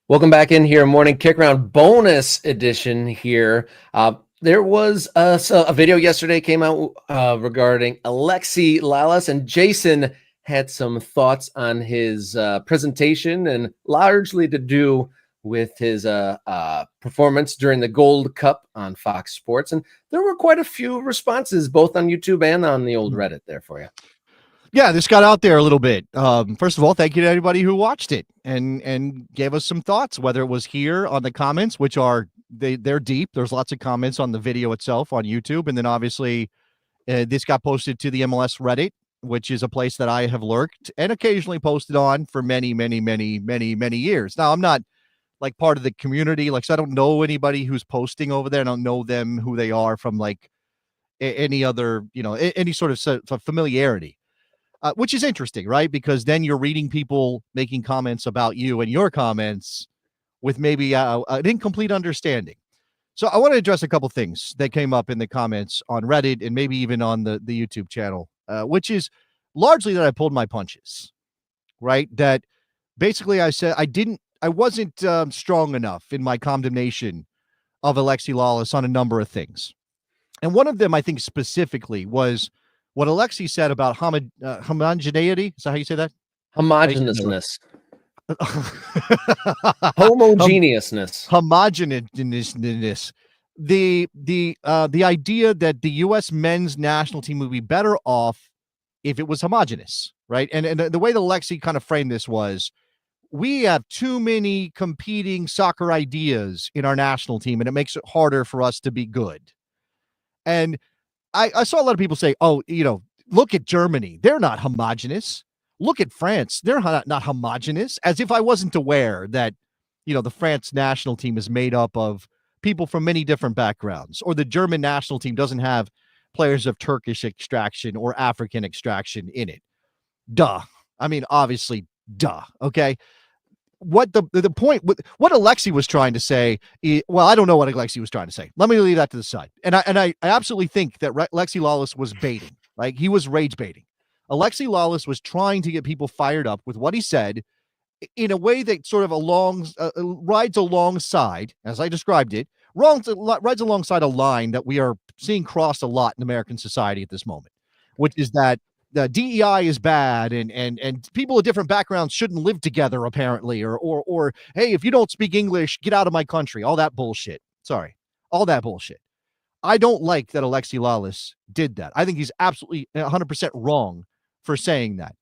Welcome back in here, Morning Kickaround bonus edition here. There was a video yesterday came out regarding Alexi Lalas, and Jason had some thoughts on his presentation, and largely to do with his performance during the Gold Cup on Fox Sports. And there were quite a few responses, both on YouTube and on the old Reddit there for you. Yeah, this got out there a little bit. First of all, thank you to everybody who watched it and gave us some thoughts, whether it was here on the comments, which are they're deep. There's lots of comments on the video itself on YouTube, and then obviously this got posted to the MLS Reddit, which is a place that I have lurked and occasionally posted on for many years. Now, I'm not like part of the community, so I don't know anybody who's posting over there. I don't know them, who they are from like any other, any sort of familiarity. Which is interesting, right? Because then you're reading people making comments about you and your comments with maybe an incomplete understanding. So I want to address a couple things that came up in the comments on Reddit and maybe even on the YouTube channel, which is largely that I pulled my punches, right? That basically I said I wasn't strong enough in my condemnation of Alexi Lalas on a number of things. And one of them, I think specifically, was what Alexi said about homogeneity. Is that how you say that? Homogeneousness. Homogeneousness. Homogeneousness. The idea that the U.S. men's national team would be better off if it was homogenous, right? And the way that Alexi kind of framed this was, we have too many competing soccer ideas in our national team, and it makes it harder for us to be good. And I saw a lot of people say, oh, look at Germany. They're not homogenous. Look at France. They're not homogenous, as if I wasn't aware that, the France national team is made up of people from many different backgrounds, or the German national team doesn't have players of Turkish extraction or African extraction in it. Duh. I mean, obviously, duh. Okay. What the point, what Alexi was trying to say, well, I don't know what Alexi was trying to say. Let me leave that to the side. And I absolutely think that Alexi Lalas was baiting, like he was rage baiting. Alexi Lalas was trying to get people fired up with what he said in a way that sort of rides alongside, as I described it, rides alongside a line that we are seeing crossed a lot in American society at this moment, which is that the DEI is bad and people of different backgrounds shouldn't live together, apparently, or hey, if you don't speak English, get out of my country. All that bullshit. Sorry. All that bullshit. I don't like that Alexi Lalas did that. I think he's absolutely 100% wrong for saying that.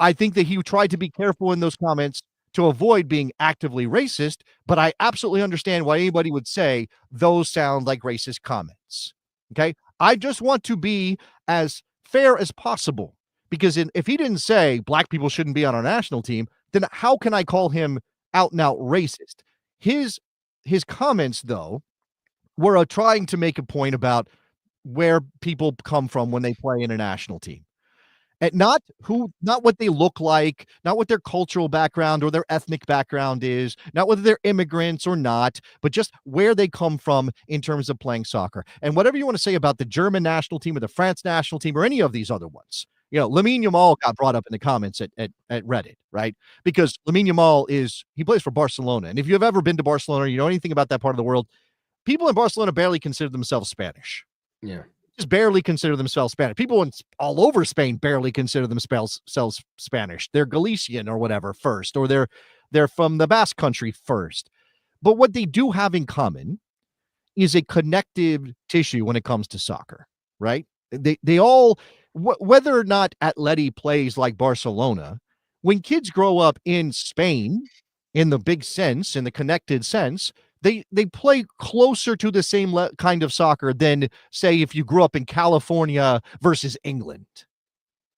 I think that he tried to be careful in those comments to avoid being actively racist, but I absolutely understand why anybody would say those sound like racist comments. Okay? I just want to be as fair as possible, because if he didn't say black people shouldn't be on our national team, then how can I call him out and out racist? His comments, though, were trying to make a point about where people come from when they play in a national team, and not what they look like, not what their cultural background or their ethnic background is, not whether they're immigrants or not, but just where they come from in terms of playing soccer. And whatever you want to say about the German national team or the France national team or any of these other ones, Lamine Yamal got brought up in the comments at Reddit, right? Because Lamine Yamal he plays for Barcelona. And if you've ever been to Barcelona, or you know anything about that part of the world, people in Barcelona barely consider themselves Spanish. Yeah. Just barely consider themselves Spanish. People all over Spain barely consider themselves Spanish. They're Galician or whatever first, or they're from the Basque country first. But what they do have in common is a connective tissue when it comes to soccer, right? They all, whether or not Atleti plays like Barcelona, when kids grow up in Spain, in the big sense, in the connected sense, they play closer to the same kind of soccer than, say, if you grew up in California versus England,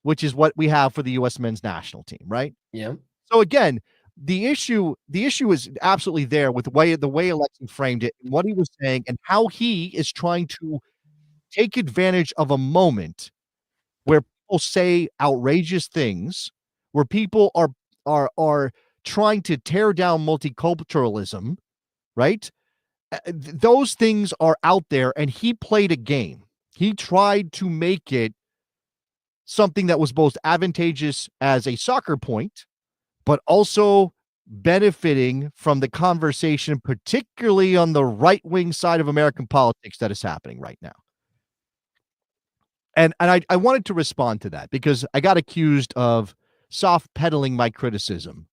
which is what we have for the U.S. men's national team, right? Yeah. So again, the issue is absolutely there with the way Alexi framed it, and what he was saying, and how he is trying to take advantage of a moment where people say outrageous things, where people are trying to tear down multiculturalism. Right? Those things are out there, and he played a game. He tried to make it something that was both advantageous as a soccer point, but also benefiting from the conversation, particularly on the right-wing side of American politics that is happening right now. And I wanted to respond to that because I got accused of soft peddling my criticism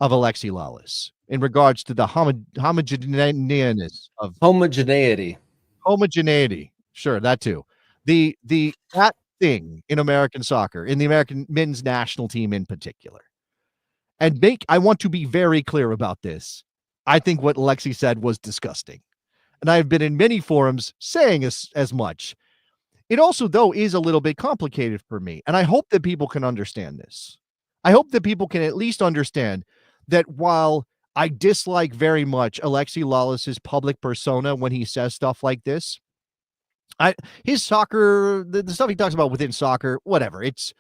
of Alexi Lalas in regards to the homogeneousness of Homogeneity. Sure, that too. That thing in American soccer, in the American men's national team in particular. And I want to be very clear about this. I think what Alexi said was disgusting. And I've been in many forums saying as much. It also, though, is a little bit complicated for me. And I hope that people can understand this. I hope that people can at least understand that while I dislike very much Alexi Lalas' public persona when he says stuff like this, his soccer, the stuff he talks about within soccer, whatever, it's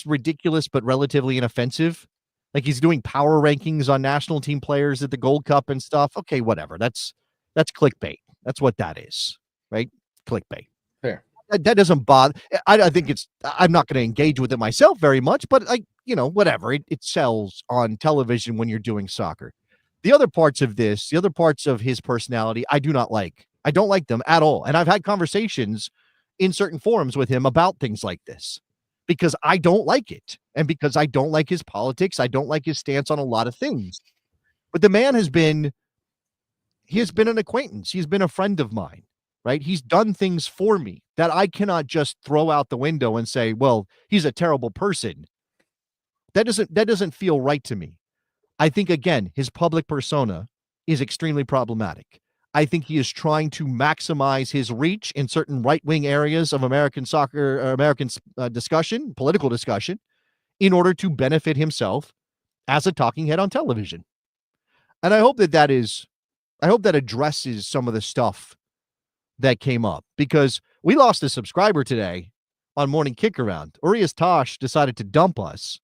ridiculous but relatively inoffensive. Like he's doing power rankings on national team players at the Gold Cup and stuff. Okay, whatever. That's clickbait. That's what that is, right? Clickbait. Fair. That doesn't bother. I think I'm not going to engage with it myself very much, but whatever. It sells on television when you're doing soccer. The other parts of this, the other parts of his personality, I do not like. I don't like them at all. And I've had conversations in certain forums with him about things like this because I don't like it. And because I don't like his politics, I don't like his stance on a lot of things. But the man has been an acquaintance. He's been a friend of mine. Right? He's done things for me that I cannot just throw out the window and say, well, he's a terrible person. That doesn't feel right to me. I think, again, his public persona is extremely problematic. I think he is trying to maximize his reach in certain right-wing areas of American soccer, or American discussion, political discussion, in order to benefit himself as a talking head on television. And I hope that addresses some of the stuff that came up, because we lost a subscriber today on Morning Kickaround. Urias Tosh decided to dump us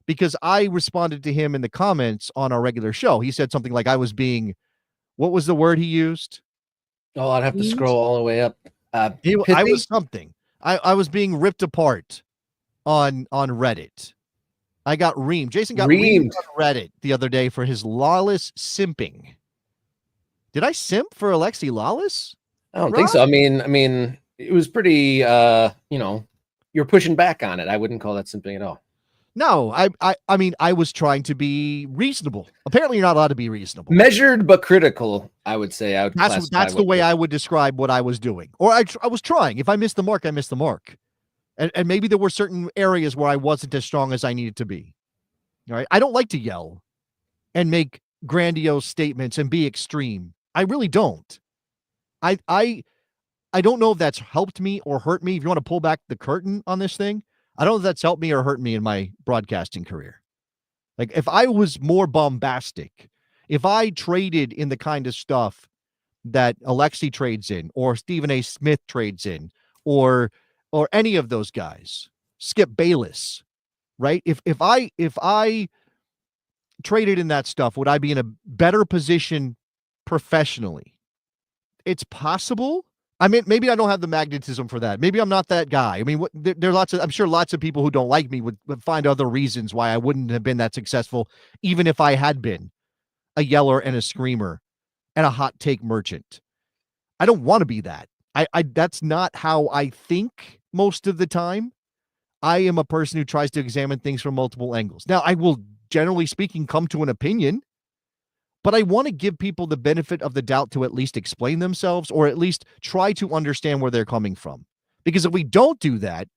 because I responded to him in the comments on our regular show. He said something like I was being, what was the word he used? Oh, I'd have to scroll all the way up. I was something. I was being ripped apart on Reddit. I got reamed. Jason got reamed on Reddit the other day for his lawless simping. Did I simp for Alexi Lalas? I don't think so. I mean, it was pretty, you're pushing back on it. I wouldn't call that simping at all. No, I mean, I was trying to be reasonable. Apparently, you're not allowed to be reasonable. Measured but critical, I would say. That's the way I would describe what I was doing. Or I was trying. If I missed the mark, I missed the mark. And maybe there were certain areas where I wasn't as strong as I needed to be. All right. I don't like to yell and make grandiose statements and be extreme. I really don't. I don't know if that's helped me or hurt me. If you want to pull back the curtain on this thing, I don't know if that's helped me or hurt me in my broadcasting career. Like if I was more bombastic, if I traded in the kind of stuff that Alexi trades in, or Stephen A. Smith trades in, or any of those guys, Skip Bayless, right? If I traded in that stuff, would I be in a better position professionally? It's possible. I mean, maybe I don't have the magnetism for that. Maybe I'm not that guy. I mean, there are I'm sure lots of people who don't like me would find other reasons why I wouldn't have been that successful, even if I had been a yeller and a screamer and a hot take merchant. I don't want to be that. That's not how I think most of the time. I am a person who tries to examine things from multiple angles. Now, I will, generally speaking, come to an opinion, but I want to give people the benefit of the doubt to at least explain themselves, or at least try to understand where they're coming from. Because if we don't do that,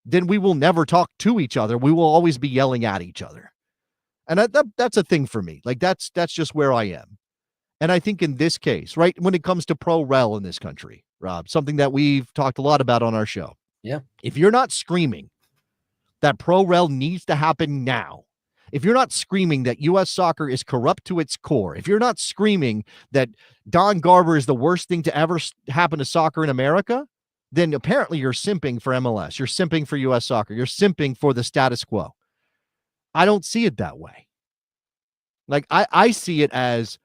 then we will never talk to each other. We will always be yelling at each other. And that's a thing for me. Like that's just where I am. And I think in this case, right, when it comes to pro-rel in this country, Rob, something that we've talked a lot about on our show. Yeah. If you're not screaming that pro-rel needs to happen now, if you're not screaming that U.S. soccer is corrupt to its core, if you're not screaming that Don Garber is the worst thing to ever happen to soccer in America, then apparently you're simping for MLS. You're simping for U.S. soccer. You're simping for the status quo. I don't see it that way. Like, I see it as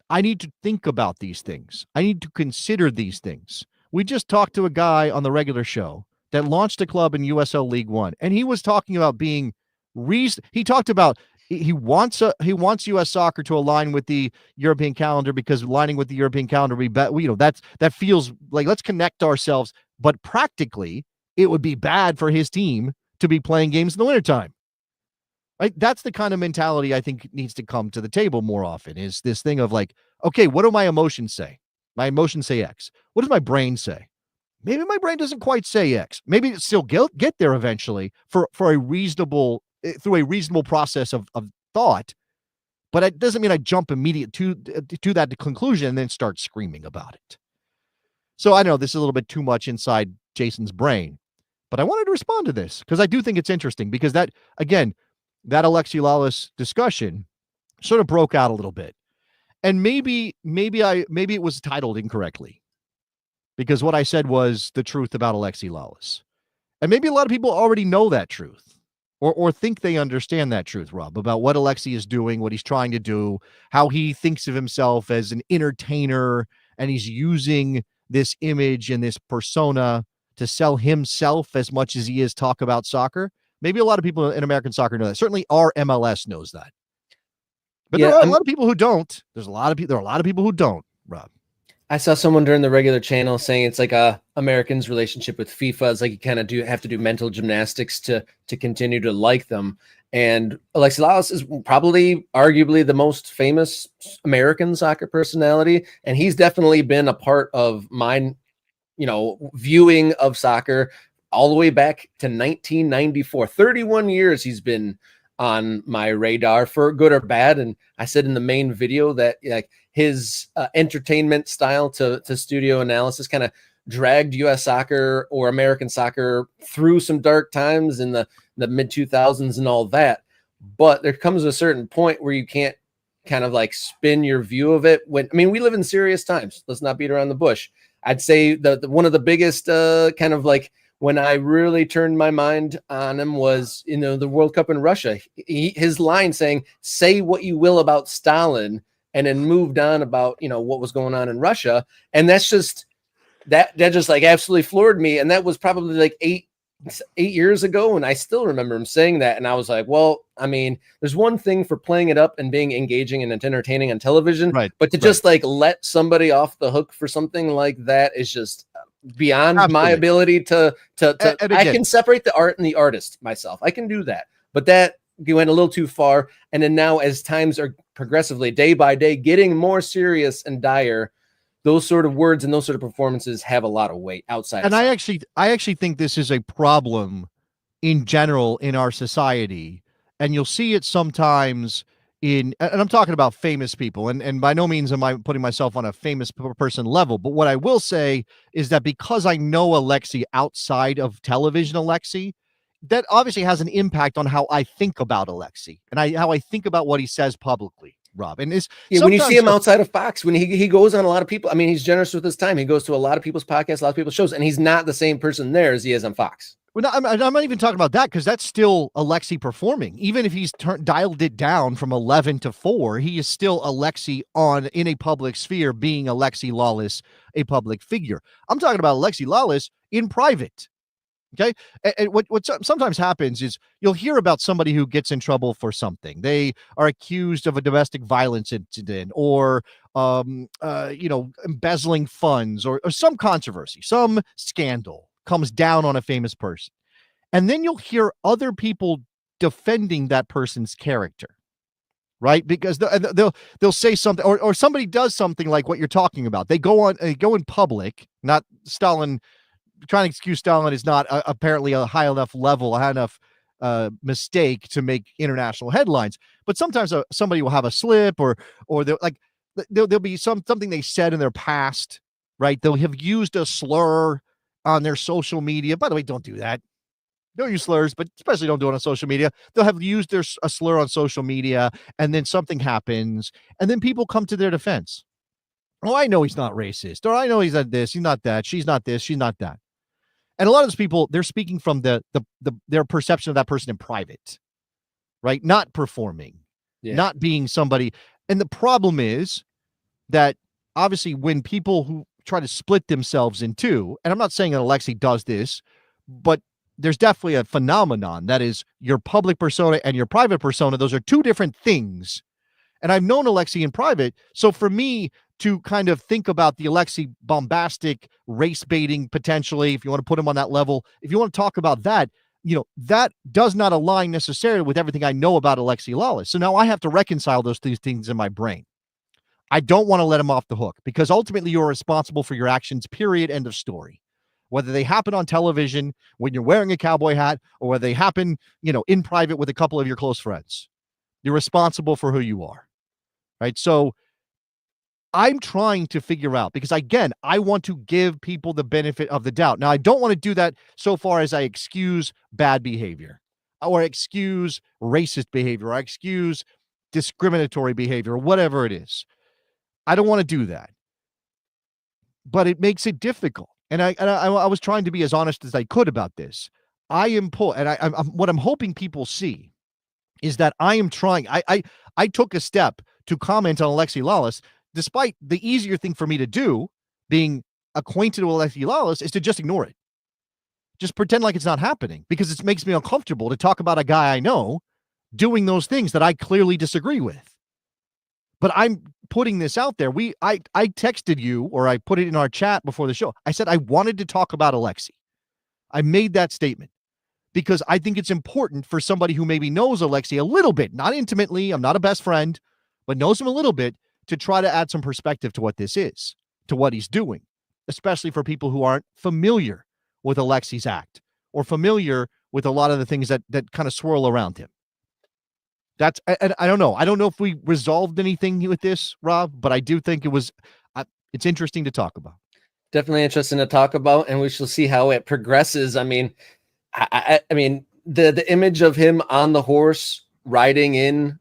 I need to think about these things. I need to consider these things. We just talked to a guy on the regular show that launched a club in USL League One, and he was talking about being he talked about he wants U.S. soccer to align with the European calendar, because aligning with the European calendar, that feels like, let's connect ourselves. But practically, it would be bad for his team to be playing games in the wintertime. Right? That's the kind of mentality I think needs to come to the table more often, is this thing of like, okay, what do my emotions say? My emotions say X. What does my brain say? Maybe my brain doesn't quite say X. Maybe it still get there eventually for a reasonable, through a reasonable process of thought. But it doesn't mean I jump immediate to that conclusion and then start screaming about it. So I know this is a little bit too much inside Jason's brain, but I wanted to respond to this because I do think it's interesting, because that, again, that Alexi Lalas discussion sort of broke out a little bit. And maybe it was titled incorrectly, because what I said was the truth about Alexi Lalas. And maybe a lot of people already know that truth, or think they understand that truth, Rob, about what Alexi is doing, what he's trying to do, how he thinks of himself as an entertainer, and he's using this image and this persona to sell himself as much as he is talk about soccer. Maybe a lot of people in American soccer know that. Certainly our MLS knows that. But there are a lot of people who don't. There are a lot of people who don't, Rob. I saw someone during the regular channel saying it's like a American's relationship with FIFA. It's like you kind of have to do mental gymnastics to continue to like them. And Alexi Lalas is probably arguably the most famous American soccer personality. And he's definitely been a part of mine, viewing of soccer all the way back to 1994. 31 years he's been on my radar, for good or bad. And I said in the main video that like his entertainment style to studio analysis kind of dragged U.S. soccer or American soccer through some dark times in the mid 2000s and all that. But there comes a certain point where you can't kind of like spin your view of it. We live in serious times. Let's not beat around the bush. I'd say the one of the biggest kind of like, when I really turned my mind on him was, the World Cup in Russia. His line saying, say what you will about Stalin, and then moved on about, what was going on in Russia. And that's just, that just like absolutely floored me. And that was probably like eight years ago. And I still remember him saying that. And I was like, well, there's one thing for playing it up and being engaging and entertaining on television, right? But to just like let somebody off the hook for something like that is just beyond my ability to again, I can separate the art and the artist myself. I can do that, but that went a little too far. And then now, as times are progressively day by day getting more serious and dire, those sort of words and those sort of performances have a lot of weight outside. And I actually think this is a problem in general in our society, and you'll see it sometimes and I'm talking about famous people, and by no means am I putting myself on a famous person level, but what I will say is that because I know Alexi outside of television Alexi, that obviously has an impact on how I think about Alexi and how I think about what he says publicly, Rob. And when you see him outside of Fox, when he goes on a lot of people, he's generous with his time. He goes to a lot of people's podcasts, a lot of people's shows, and he's not the same person there as he is on Fox. Well, no, I'm not even talking about that, because that's still Alexi performing. Even if he's dialed it down from 11 to 4, he is still Alexi in a public sphere, being Alexi Lalas, a public figure. I'm talking about Alexi Lalas in private. Okay. And what sometimes happens is you'll hear about somebody who gets in trouble for something. They are accused of a domestic violence incident, or embezzling funds, or some controversy, some scandal comes down on a famous person. And then you'll hear other people defending that person's character, right? Because they'll say something, or somebody does something like what you're talking about. They go in public, not Stalin. Trying to excuse Stalin is not apparently a high enough level, a high enough mistake to make international headlines. But sometimes somebody will have a slip, or there'll be something they said in their past, right? They'll have used a slur on their social media. By the way, don't do that. Don't use slurs, but especially don't do it on social media. They'll have used a slur on social media, and then something happens, and then people come to their defense. Oh, I know he's not racist, or I know he's not this, he's not that, she's not this, she's not that. And a lot of those people, they're speaking from their perception of that person in private, right? Not performing, not being somebody. And the problem is that obviously when people who try to split themselves in two, and I'm not saying that Alexi does this, but there's definitely a phenomenon that is your public persona and your private persona. Those are two different things. And I've known Alexi in private. So for me to kind of think about the Alexi bombastic race baiting, potentially, if you want to put him on that level, if you want to talk about that, that does not align necessarily with everything I know about Alexi Lalas. So now I have to reconcile those things in my brain. I don't want to let him off the hook because ultimately you're responsible for your actions, period, end of story. Whether they happen on television when you're wearing a cowboy hat or whether they happen, in private with a couple of your close friends, you're responsible for who you are, right? So I'm trying to figure out, because again, I want to give people the benefit of the doubt. Now, I don't want to do that so far as I excuse bad behavior or excuse racist behavior or I excuse discriminatory behavior or whatever it is. I don't want to do that, but it makes it difficult. And I was trying to be as honest as I could about this. I'm what I'm hoping people see is that I am trying. I took a step to comment on Alexi Lalas, despite the easier thing for me to do, being acquainted with Alexi Lalas, is to just ignore it. Just pretend like it's not happening because it makes me uncomfortable to talk about a guy I know doing those things that I clearly disagree with. But I'm putting this out there. I texted you, or I put it in our chat before the show. I said I wanted to talk about Alexi. I made that statement because I think it's important for somebody who maybe knows Alexi a little bit, not intimately, I'm not a best friend, but knows him a little bit, to try to add some perspective to what this is, to what he's doing, especially for people who aren't familiar with Alexi's act or familiar with a lot of the things that kind of swirl around him. I don't know. I don't know if we resolved anything with this, Rob, but I do think it's interesting to talk about. Definitely interesting to talk about, and we shall see how it progresses. I mean, I mean, the image of him on the horse riding in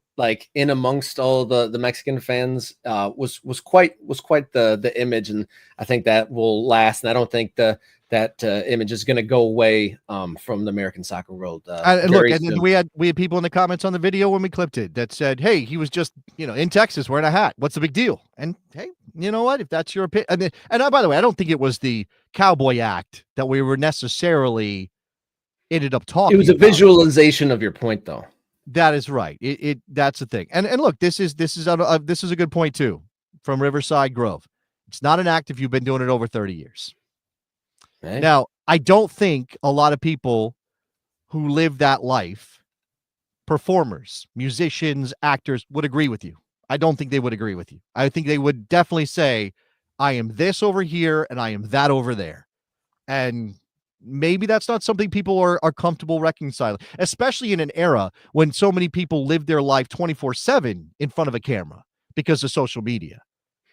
amongst all the Mexican fans was quite the image, and I think that will last. And I don't think that image is going to go away from the American soccer world. And we had people in the comments on the video when we clipped it that said, "Hey, he was just in Texas wearing a hat. What's the big deal?" And hey, you know what? If that's your opinion, and by the way, I don't think it was the cowboy act that we were necessarily ended up talking. It was a visualization of your point, though. That is right. That's the thing. And look, this is a good point too from Riverside Grove. It's not an act if you've been doing it over 30 years. Right. Now, I don't think a lot of people who live that life, performers, musicians, actors, would agree with you. I don't think they would agree with you. I think they would definitely say, I am this over here and I am that over there. And maybe that's not something people are comfortable reconciling, especially in an era when so many people live their life 24/7 in front of a camera because of social media.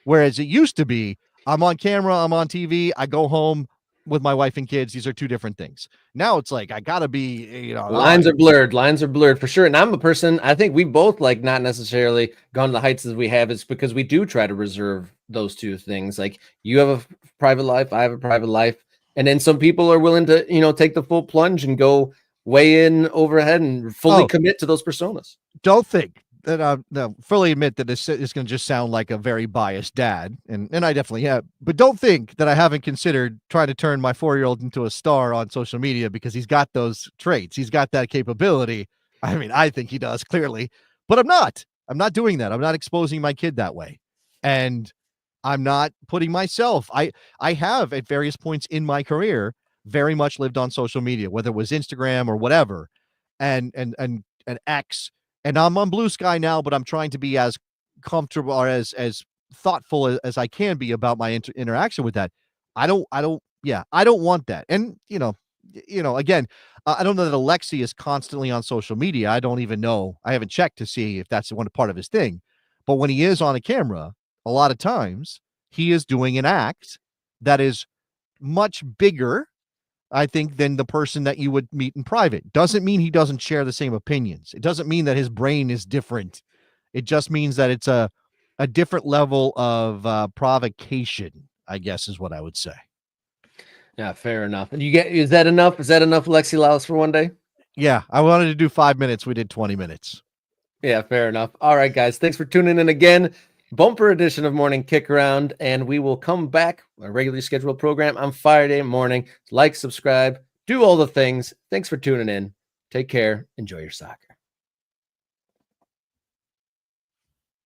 Whereas it used to be, I'm on camera, I'm on TV, I go home with my wife and kids. These are two different things. Now it's like, I gotta be, lines are blurred for sure. And I'm a person, I think we both not necessarily gone to the heights as we have. It's because we do try to reserve those two things. Like, you have a private life, I have a private life. And then some people are willing to, take the full plunge and go way in overhead and fully commit to those personas. Don't think that fully admit that this is going to just sound like a very biased dad. And I definitely have, but don't think that I haven't considered trying to turn my 4-year-old into a star on social media because he's got those traits. He's got that capability. I mean, I think he does clearly, but I'm not doing that. I'm not exposing my kid that way. And I'm not putting myself, I have at various points in my career very much lived on social media, whether it was Instagram or whatever, and X, and I'm on Blue Sky now, but I'm trying to be as comfortable or as thoughtful as I can be about my interaction with that. I don't want that. And, again, I don't know that Alexi is constantly on social media. I don't even know. I haven't checked to see if that's one part of his thing, but when he is on a camera, a lot of times he is doing an act that is much bigger, I think, than the person that you would meet in private. Doesn't mean he doesn't share the same opinions. It doesn't mean that his brain is different. It just means that it's a different level of provocation, I guess is what I would say. Yeah, fair enough. And is that enough? Is that enough, Alexi Lalas, for one day? Yeah, I wanted to do 5 minutes. We did 20 minutes. Yeah, fair enough. All right, guys. Thanks for tuning in again. Bumper edition of Morning Kickaround, and we will come back, a regularly scheduled program on Friday morning. Like, subscribe, do all the things. Thanks for tuning in. Take care. Enjoy your soccer.